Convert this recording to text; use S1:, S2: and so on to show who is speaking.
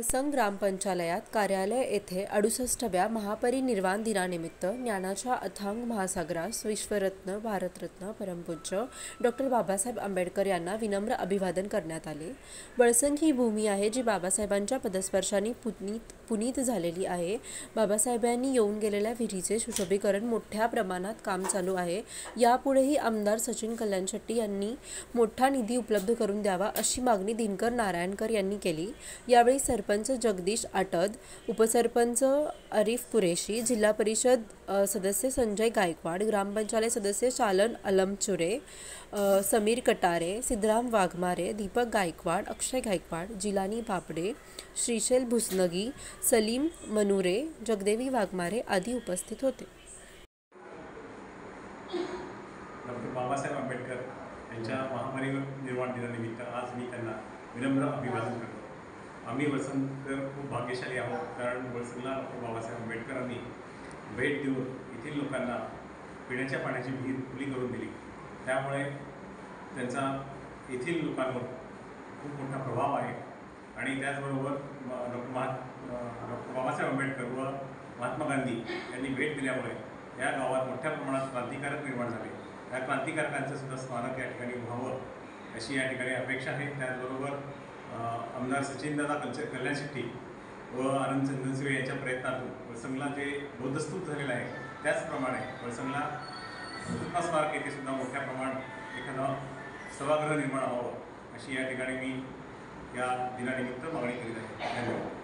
S1: वळसंग ग्रामपंचायत कार्यालय येथे 68व्या महापरिनिर्वाण दिनानिमित्त ज्ञानाच्या अथांग महासागरास विश्वरत्न भारतरत्न परमपूज्य डॉ. बाबासाहेब आंबेडकर यांना विनम्र अभिवादन करण्यात आले। वळसंग ही भूमी आहे जी बाबासाहेबांच्या पदस्पर्शाने पुनीत झालेली आहे। बाबासाहेबांनी येऊन गेलेल्या विहिरीचे सुशोभीकरण मोठ्या प्रमाणात काम चालू आहे। यापुढेही आमदार सचिन कल्याण शेट्टी यांनी मोठा निधी उपलब्ध करून द्यावा अशी मागणी दिनकर नारायणकर यांनी केली। यावेळी सरपंच जगदीश आटद, उपसरपंच आरिफ कुरेशी, जिल्हा परिषद सदस्य संजय गायकवाड, ग्रामपंचायत सदस्य शालन अलमचुरे, समीर कटारे, सिद्धराम वाघमारे, दीपक गायकवाड, अक्षय गायकवाड, जिलानी बापडे, श्रीशैल भुसनगी, सलीम मनुरे, जगदेवी वाघमारे आदी उपस्थित होते।
S2: डॉ. बाबासाहेब आंबेडकर यांच्या महापरिनिर्वाण दिनानिमित्त आज मी त्यांना विनम्र अभिवादन करतो। आम्ही वळसंगकर खूप भाग्यशाली आहोत, कारण वळसंगला डॉ. बाबासाहेब आंबेडकरांनी भेट देऊन येथील लोकांना पिण्याच्या पाण्याची विहीर खुली करून दिली। त्यामुळे त्यांचा येथील लोकांवर खूप मोठा प्रभाव आहे आणि त्याचबरोबर डॉ. बाबासाहेब आंबेडकर व महात्मा गांधी यांनी भेट दिल्यामुळे या गावात मोठ्या प्रमाणात क्रांतिकारक निर्माण झाले। त्या क्रांतिकारकांचं सुद्धा स्मारक या ठिकाणी व्हावं अशी या ठिकाणी अपेक्षा आहे। त्याचबरोबर आमदार सचिनदादा कल्याण शेट्टी व आनंद चंदनशिवे यांच्या प्रयत्नातून वळसंगला जे बोधस्तूप झालेलं आहे, त्याचप्रमाणे वळसंगला हुतात्मा स्मारक येथे सुद्धा मोठ्या प्रमाणात एखादा सभागृह निर्माण व्हावं अशी या ठिकाणी मी या दिनानिमित्त मागणी करीत आहे। धन्यवाद।